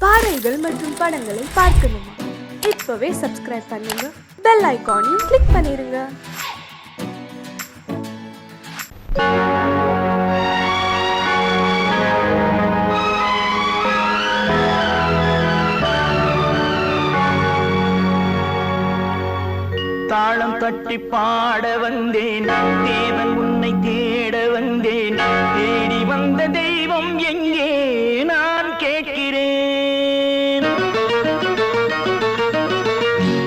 பாடல்கள் மற்றும் படங்களை பார்க்கணுமா? இப்பவே சப்ஸ்கிரைப் பண்ணுங்க, பெல் ஐகானையும் கிளிக் பண்ணிருங்க. தாளம் தட்டி பாட வந்தேன், தேவன் உன்னை தேட வந்தேன். தேடி வந்த தெய்வம் எங்கே நான் கேட்கிறேன்.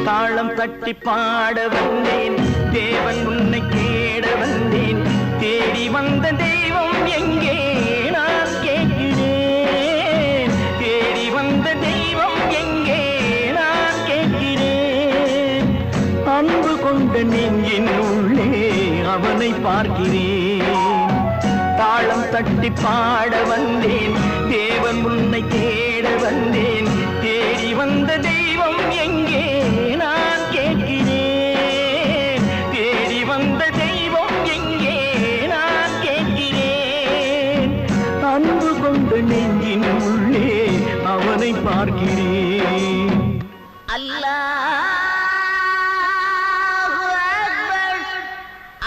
தாளம் தட்டி பாட வந்தேன், தேவன் உன்னை தேட வந்தேன். தேடி வந்த தெய்வம் எங்கே நான் கேட்கிறேன். தேடி வந்த தெய்வம் எங்கே நான் கேட்கிறேன். அன்பு கொண்ட நெஞ்சின் உள்ளே அவனை பார்க்கிறேன். தாளம் தட்டி பாட வந்தேன், தேவன் உன்னை தேட வந்தேன். தேடி வந்த தெய்வம் எங்கே நான் கேட்கிறேன். தேடி வந்த தெய்வம் எங்கே நான் கேட்கிறேன். அன்பு கொண்ட நெஞ்சின் உள்ளே அவனை பார்க்கிறேன். அல்லாஹ்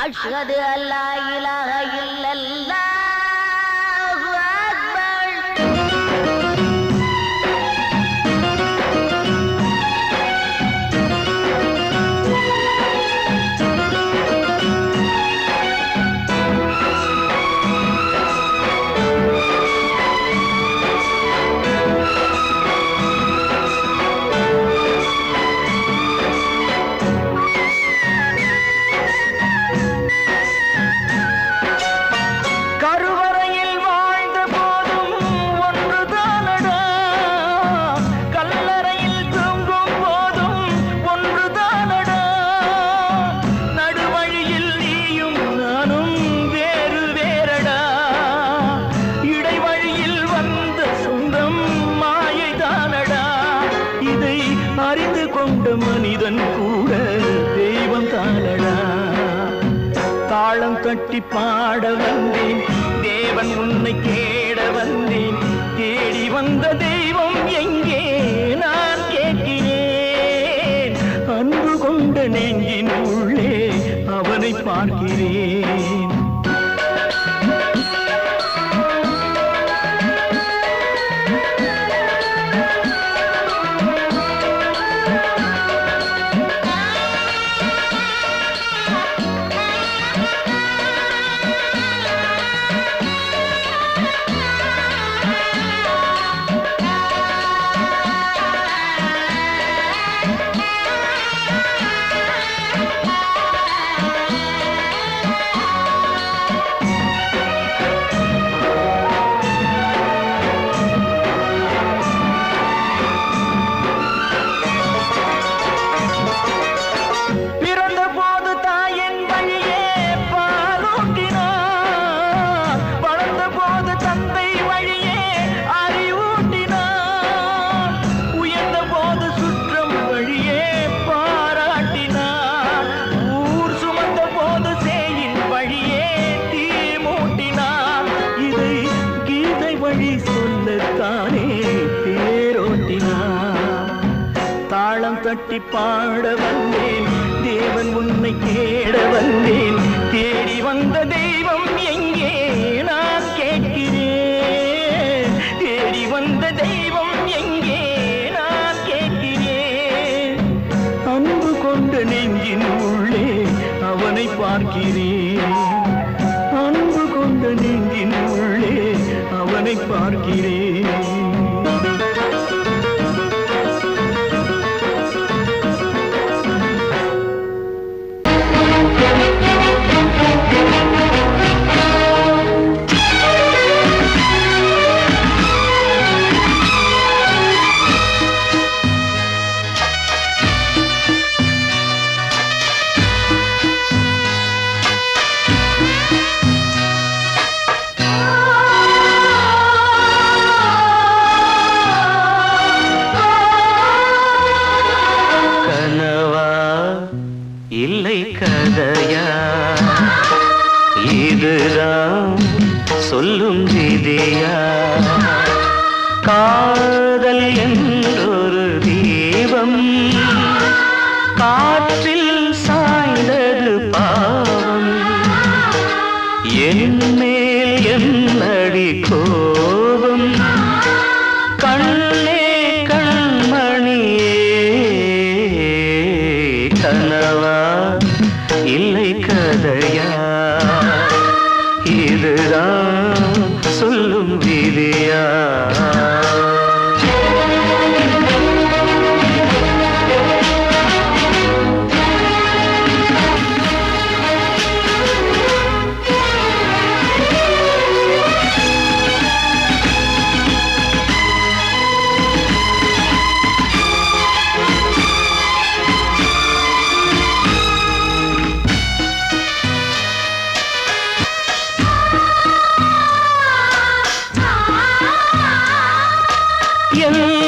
அஷ்ஹது அல்லா இலாஹ இல்லல்லாஹு அக்பர். அறிந்து கொண்ட மனிதன் கூட தெய்வம் தானடா. தாளம் தட்டி பாட வந்தேன், தேவன் உன்னை தேட வந்தேன். தேடி வந்த தெய்வம் எங்கே நான் கேட்கிறேன். அன்பு கொண்ட நெஞ்சின் உள்ளே அவனை பார்க்கிறேன். தாளம் தட்டி பாட வந்தேன், தேவன் உன்னை தேட வந்தேன். தேடி வந்த தெய்வம் எங்கே நான் கேட்கிறேன். தேடி வந்த தெய்வம் எங்கே நான் கேட்கிறேன். அன்பு கொண்ட நெஞ்சின் உள்ளே அவனை பார்க்கிறேன். அன்பு கொண்ட நெஞ்சின் உள்ளே அவனை பார்க்கிறேன்.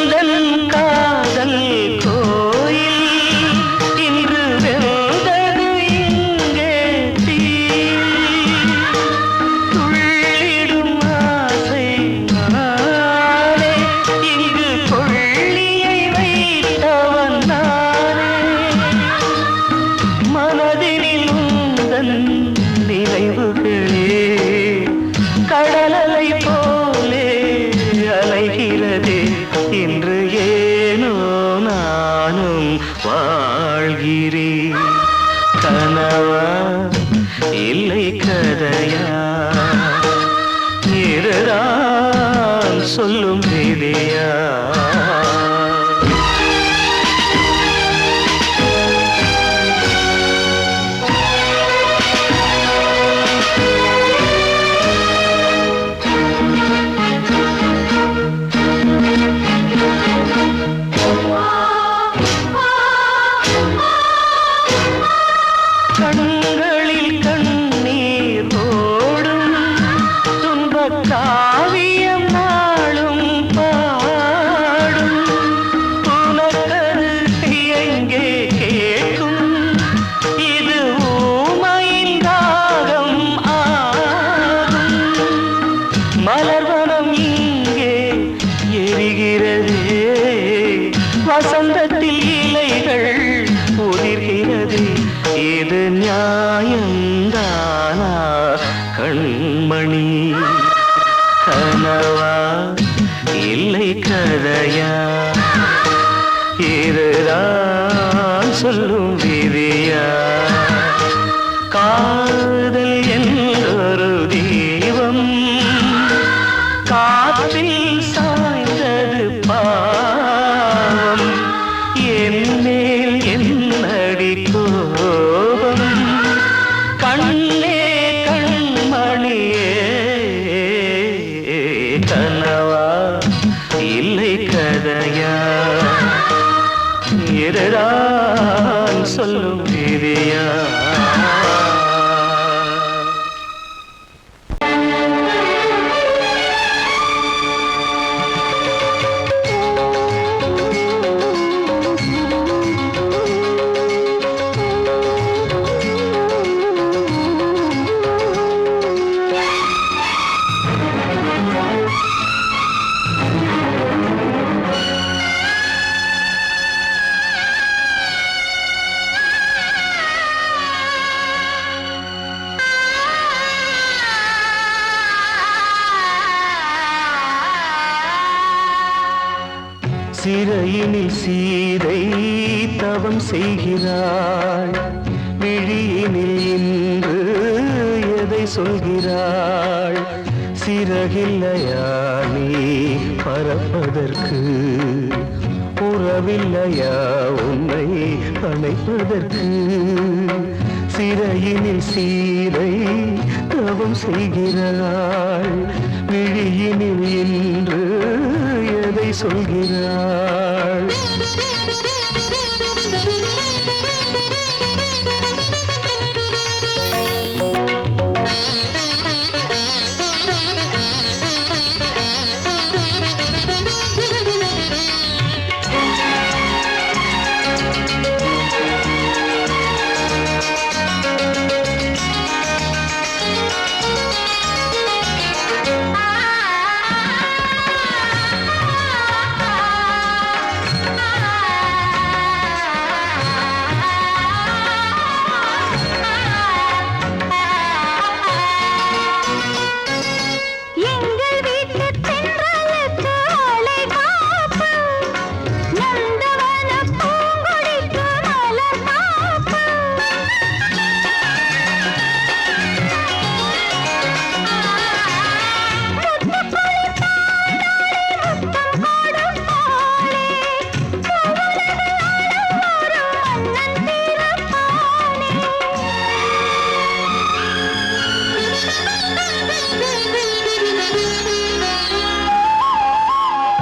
எந்தன் காதல் கோயில் இன்று வெந்தது இங்கே தீ துள்ளிடும் ஆசை நானே இங்கு கொள்ளியை வைத்தவன் நானே மனதினில் உந்தன் நினைவுகளே கடலலை போலே அலைகிறதே இன்று ஏனோ நானும் வாழ்கிறேன் கனவா இல்லை கதையா இதுதான் சொல்லும் விதியா கண்களில் கண்ணீர் ஓடும் துன்பக் காவியம் நாளும் பாடும் உனக்கது எங்கே கேட்கும் இது ஊமையின் தாகம் ஆகும் மலர்வனம் இங்கே எரிகிறதே வசந்தத்தில் இலைகள் உதிர்கிறது இது நியாயந்தானா கண்மணி கனவா இல்லை கதையா இதுதான் சொல்லும் விதியா காதல் என்றொரு தீபம் காற்றில் சாய்ந்தது பாவம் என்னேல் என்னடி கோபம் கண்ணே கண்மணியே கனவா இல்லை கதையா இதுதான் சொல்லும் விதியா சிறையினில் சீதை தவம் செய்கிறாள் விழியினில் இன்று எதை சொல்கிறாள் சிறகில்லையா நீ பறப்பதற்கு உறவில்லையா உன்னை அணைப்பதற்கு சிறையினில் சீதை தவம் செய்கிறாள் விழியினில் இன்று எதை சொல்கிறாள்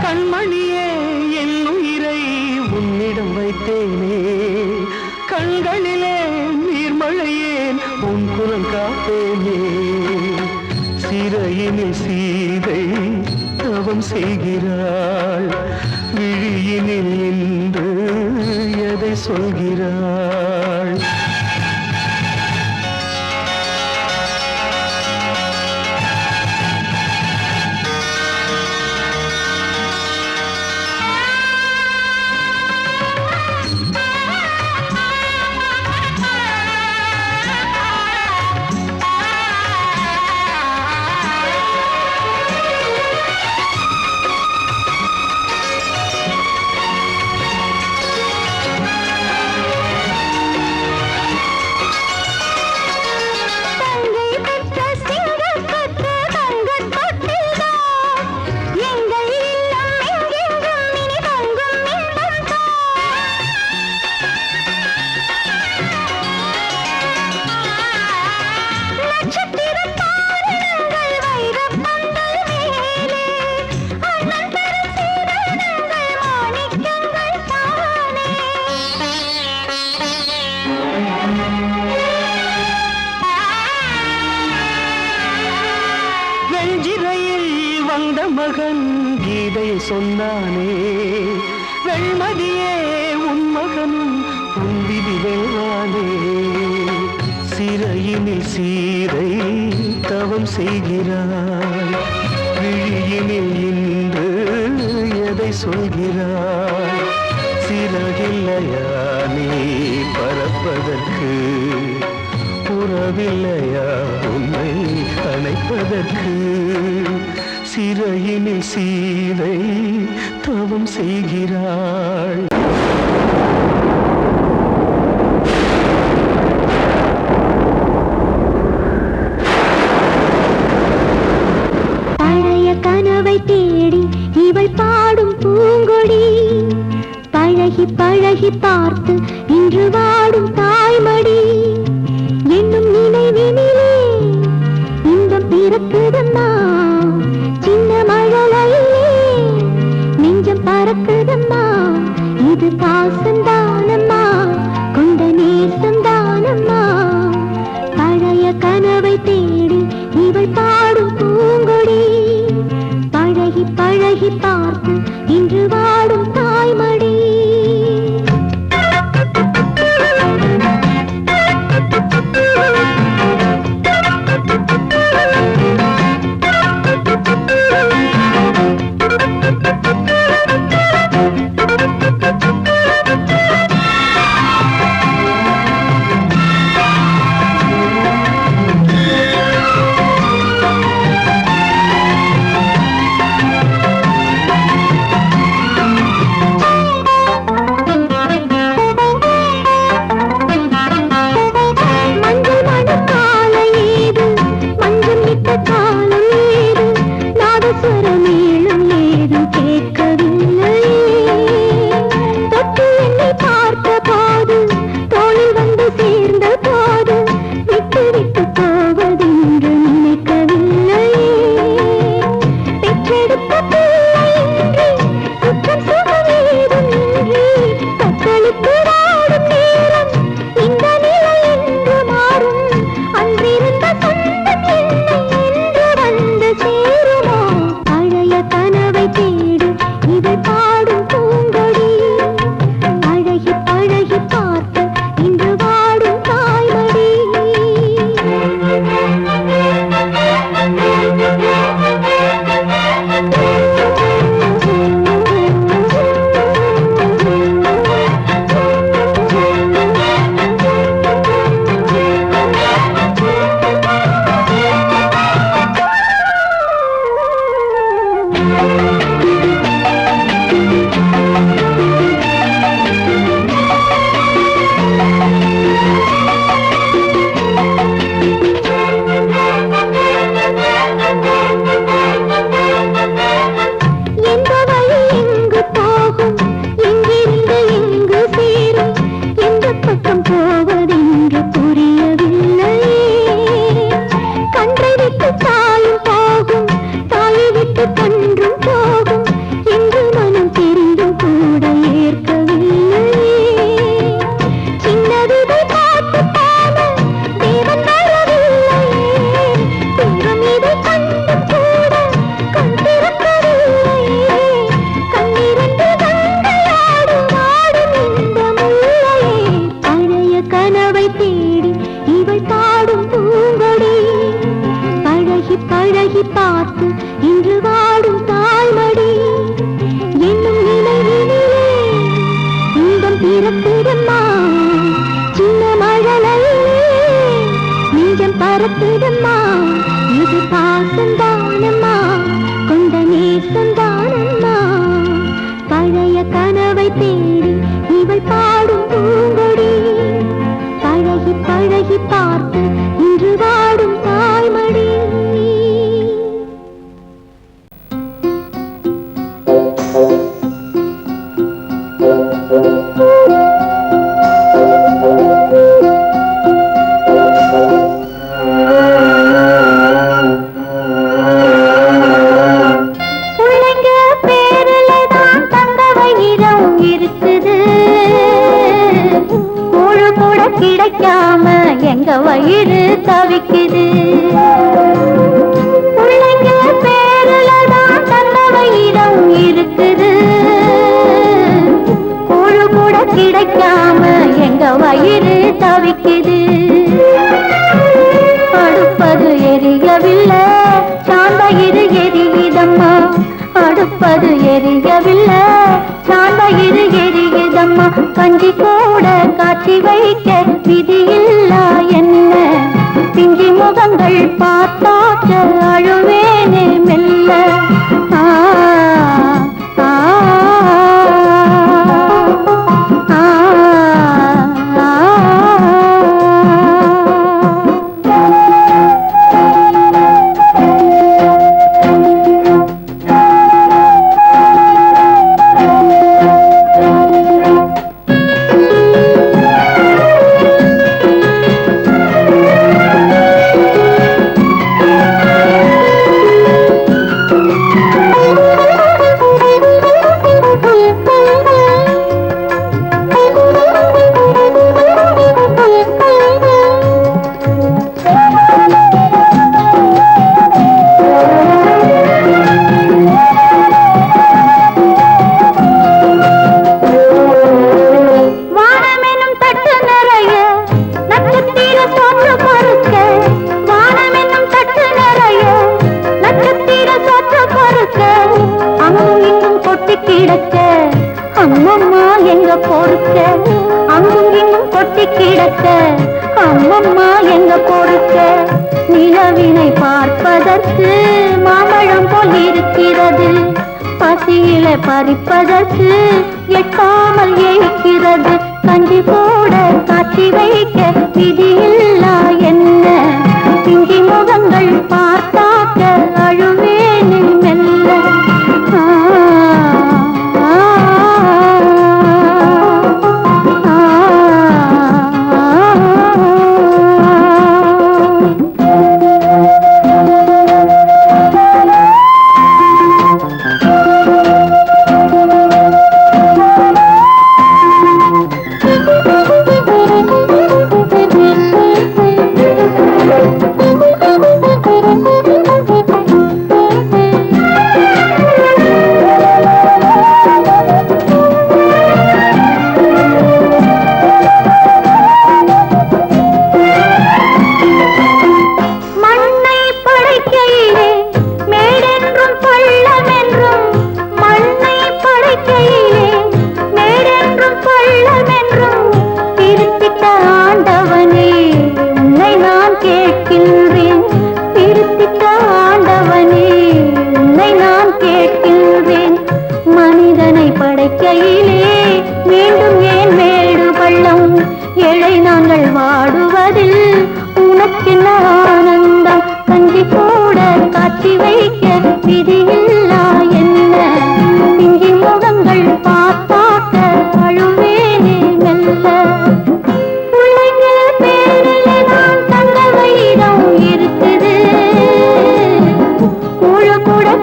கண்மணியே என் உயிரை உன்னிடம் வைத்தேனே கண்களிலே நீர்மழையேன் உன் குரல் காப்பேனே சிறையினில் சீதை தவம் செய்கிறாள் விழியினில் இன்று எதை சொல்கிறாள்? வெஞ்சிரையில் வந்த மகன் கீதை சொன்னானே, வெண்மதியே உன் மகனும் உன் விதி வெல்வானே. சிறையினில் சீரை தவம் செய்கிறாய், விழியினில் இன்று எதை சொல்கிறாய்? சிறகில்லையா நீ பறப்பதற்கு, உறவில்லையா உன்னை அணைப்பதற்கு? சிறையினில் சீதை தவம் செய்கிறாள். பழைய கனவை தேடி இவள் பாடும் பூங்கொடி, பழகி பழகி பார்த்து இன்று வாடும் தாய்மடி. என்னும் நினைவினிலே இன்பம் பிறக்குதம்மா, சின்ன மழலையிலே நெஞ்சம் பறக்குதம்மா. இது பாசந்தானம்மா, கொண்ட நேசந்தானம்மா. பழைய கனவை தேடி இவள் பாடும் பூங்கொடி, பழகி பழகி பார்த்து இன்று வாடும் தாய்மடி. பிறக்குதம்மா சின்ன மழலையிலே நெஞ்சம் பறக்குதம்மா இது பாசந்தானம்மா கொண்ட நேசந்தானம்மா பழைய கனவை தேடி இவள் பாடும் பூங்கொடி பழகி பழகி பார்த்து இன்று வாடும் தாய்மடி கிடைக்காம எங்க வயிறு தவிக்குது பிள்ளைங்க பேருலதான் தந்த வயிறம் இருக்குது கூழு கூட கிடைக்காம எங்க வயிறு தவிக்குது அடுப்பது எரியவில்லை சாந்தயிறு எரியுதம்மா அடுப்பது எரியவில்லை சாந்தயிறு எரியுதம்மா கஞ்சி கூட காட்சி வைக்க விதியில்லா என்ன பிஞ்சி முகங்கள் பார்த்தாக்க அழுவேனே மெல்ல ஆ ஆ ஆ கிடக்க அம்மம்மா எங்க பொறுக்க அங்கும் இங்கும் கொட்டி கிடக்க அம்மம்மா எங்க பொறுக்க நிலவினை பார்ப்பதற்கு மாம்பழம் போல் இருக்கிறது பசியில பறிப்பதற்கு எட்டாமல் ஏய்க்கிறது கஞ்சி போட காட்சி வைக்க விதியில்லா என்ன பிஞ்சி முகங்கள் பார்த்தாக்க அழுவேனே மெல்ல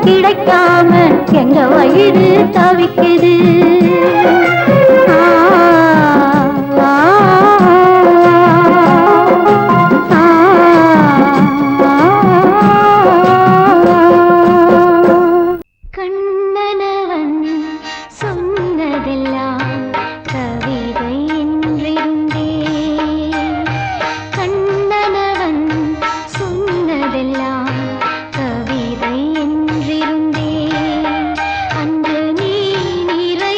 கிடைக்காம எங்க வயிறு தவிக்குது கவிதை என்றிருந்தே அன்று நீ நிறை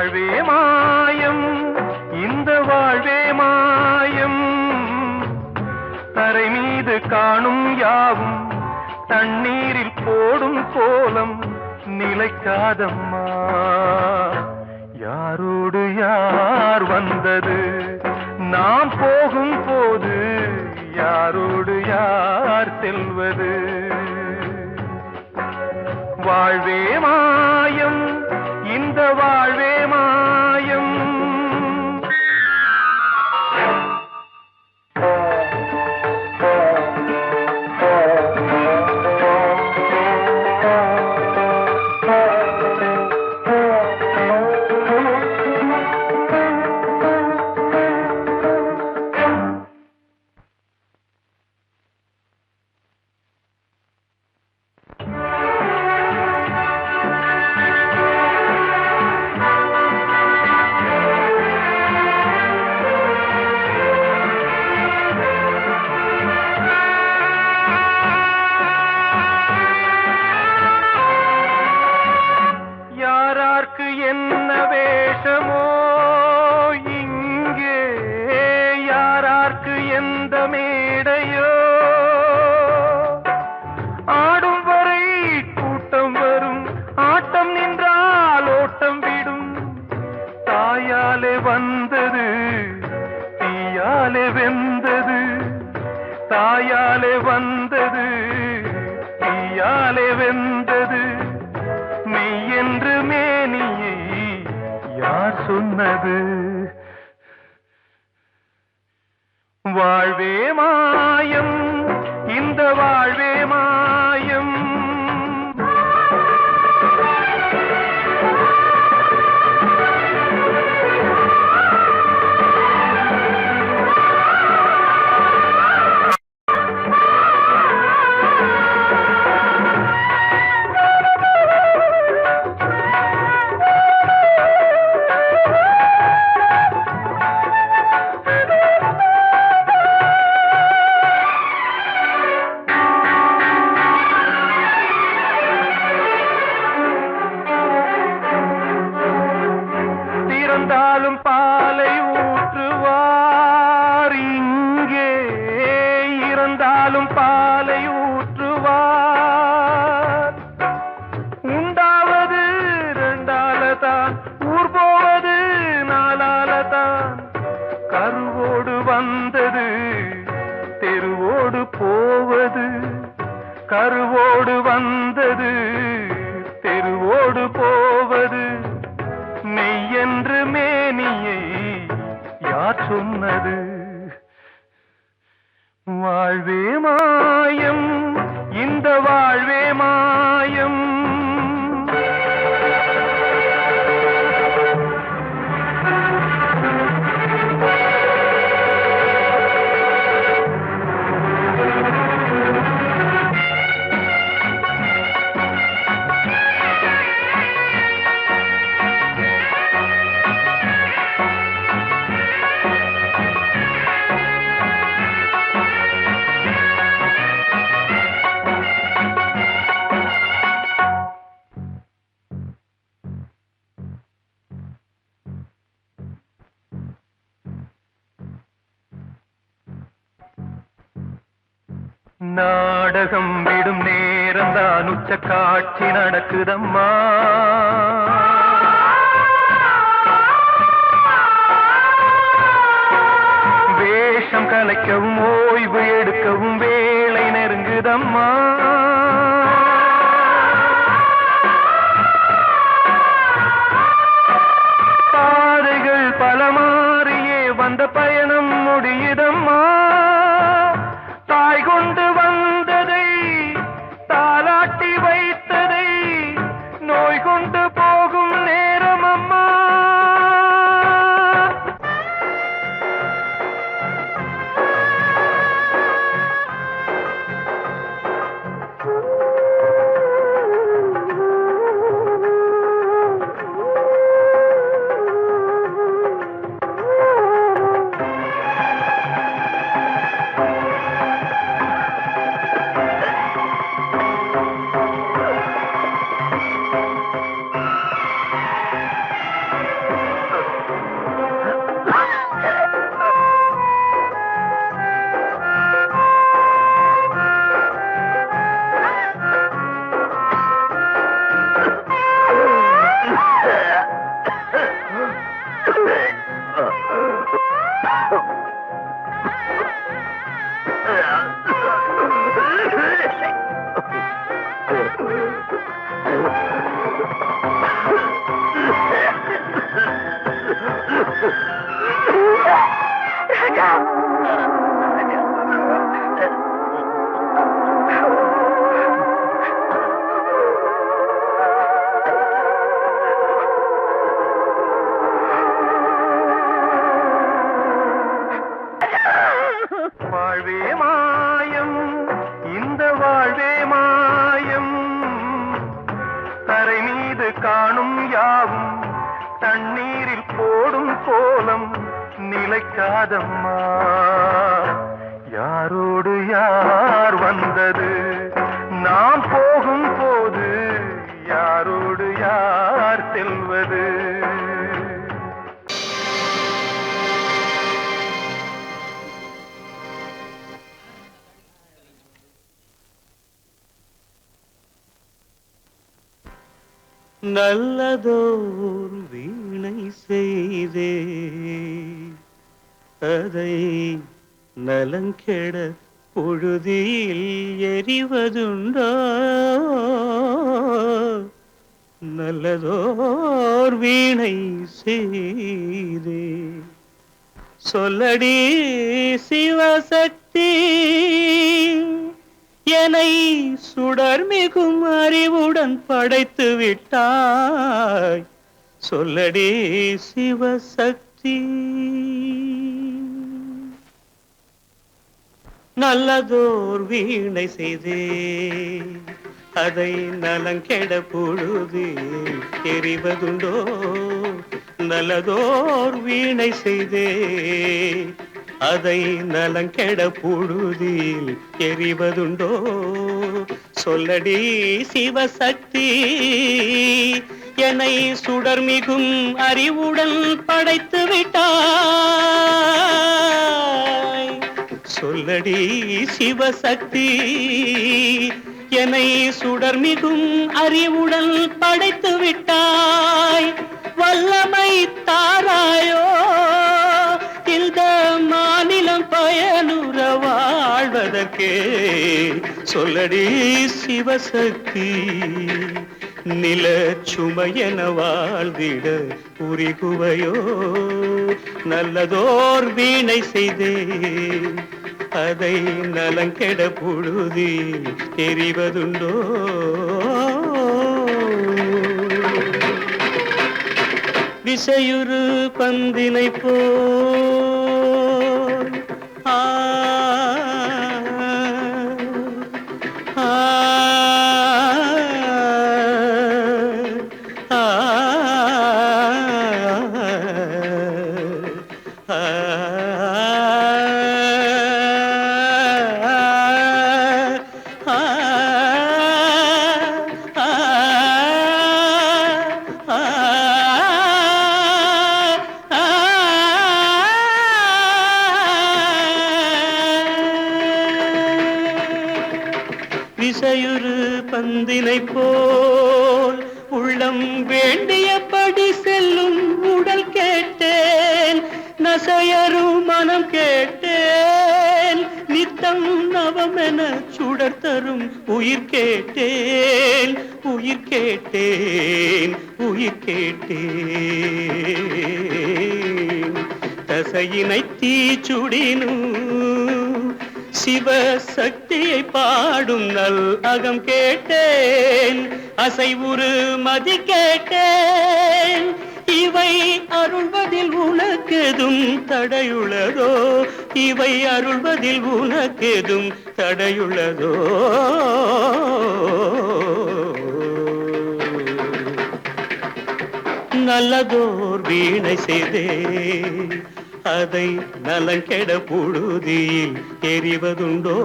வாழ்வே மாயம் இந்த வாழ்வே மாயம் தரை மீது காணும் யாவும் தண்ணீரில் போடும் கோலம் நிலைக்காதம்மா யாரோடு யார் வந்தது நாம் போகும் போது யாரோடு யார் செல்வது வாழ்வே மாயம் இந்த வாழ்வே மாயம் என்ன வேஷமோ இங்கே யாரார்க்கு எந்த மேடையோ ஆடும் வரை கூட்டம் வரும் ஆட்டம் நின்றால் ஓட்டம் விடும் தாயாலே வந்தது தீயாலே வெந்தது தாயாலே வந்தது தீயாலே வெந்தது மெய் என்று மேனியை யார் சொன்னது வாழ்வே மாயம் இந்த வாழ்வே மாயம் இறந்தாலும் பாலை ஊற்றுவார் இங்கே இறந்தாலும் பாலை ஊற்றுவார் உண்டாவது ரெண்டாலதான் ஊர் போவது நாலாலதான் கருவோடு வந்தது தெருவோடு போவது கருவோடு வந்தது தெருவோடு போவது மெய் என்று மேனியை யார் சொன்னது வாழ்வே மாயம் இந்த வாழ்வே மாயம் நாடகம் விடும் நேரம்தான் உச்ச காட்சி நடக்குதம்மா வேஷம் கலைக்கவும் ஓய்வு எடுக்கவும் வேளை நெருங்குதம்மா பாதைகள் பல மாறியே வந்த பயணம் முடியுதம்மா தாய் கொண்டு வந்ததை தாலாட்டி வைத்ததை நோய் கொண்டு போகும் நேரம் அம்மா காணும் யாவும் தண்ணீரில் போடும் கோலம் நிலைக்காதம்மா. யாரோடு யார் வந்தது நாம் போகும் போது, யாரோடு யார் செல்வது? நல்லதோர் வீணை செய்தே அதை நலங்கெட பொழுதில் எறிவதுண்டோ? நல்லதோர் வீணை செய்தே சொல்லடி சிவசக்தி, என்னை சுடர் மிகும் அறிவுடன் படைத்து விட்டாய். சொல்லடி சிவசக்தி. நல்லதோர் வீணை செய்தே அதை நலங்கெட பொழுது எறிவதுண்டோ? நல்லதோர் வீணை செய்தே அதை நலங்கெட பொழுதில் எறிவதுண்டோ? சொல்லடி சிவசக்தி, என்னை சுடர் மிகும் அறிவுடன் படைத்து விட்டாய். சொல்லடி சிவசக்தி, என்னை சுடர் மிகும் அறிவுடன் படைத்து விட்டாய். வல்லமை தாராயோ இந்த மாநிலம் பயனுற வாழ்வதற்கே? சொல்லடி சிவசக்தி, நில சுமையென வாழ்ந்திட புரிகுவையோ? நல்லதோர் வீணை செய்தே அதை நலங்கெட பொழுதில் தெரிவதுண்டோ? விசையுறு பந்தினை போல் ஆ ஆ விசையுறு பந்தினை போல் உள்ளம் வேண்டியபடி செல்லும் உடல் கேட்டேன், நசையரும் மனம் கேட்டேன், நித்தம் நவமென சுடர் தரும் உயிர் கேட்டேன், உயிர் கேட்டேன், உயிர் கேட்டேன். தசையினை தீச்சுடினும் சிவசக்தியை பாடும் நல் அகம் கேட்டேன், அசைவுறு மதி கேட்டேன். இவை அருள்வதில் உனக்கெதும் தடையுள்ளதோ? இவை அருள்வதில் உனக்கெதும் தடையுள்ளதோ? நல்லதோர் வீணை செய்தே அதை நலங்கெட பொழுதில் எறிவதுண்டோ?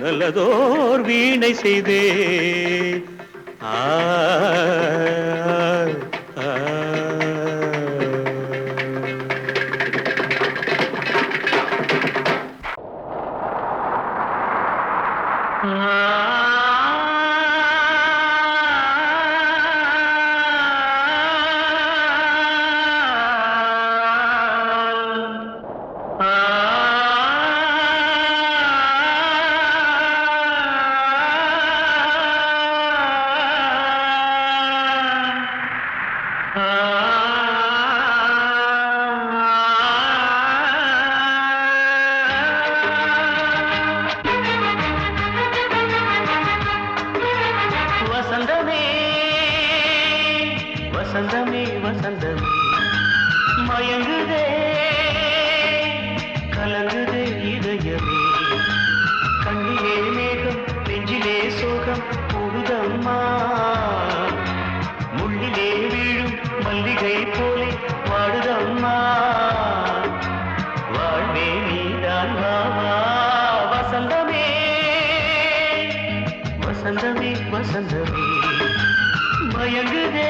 நல்லதோர் வீணை செய்தே ஆ வசந்தமே வசந்தமே மயங்குதே கலங்குதே இதயமே, கண்ணிலே மேகம் நெஞ்சிலே சோகம் கூடுதம்மா, மல்லிகை போலே வாடுதம்மா வாழ்வே நீதான் வாவா வசந்தமே வசந்தமே வசந்தமே மயங்குதே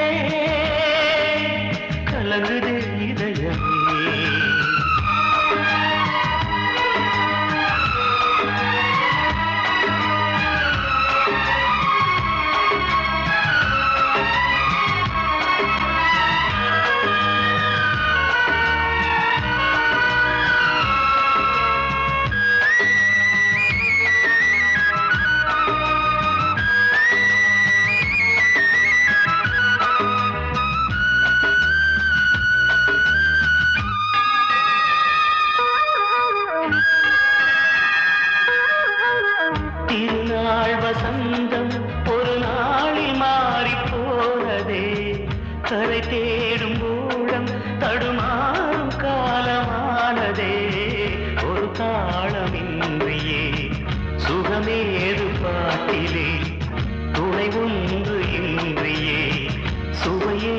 கலங்குதே இதயமே திருநாள் வசந்தம் ஒரு நாளில் மாறி போனதே கரை தேடும் ஊழம் தடுமாறும் காலமானதே ஒரு தாளமின்றியே சுகமேது பாட்டிலே துணை ஒன்று இன்றியே சுவையே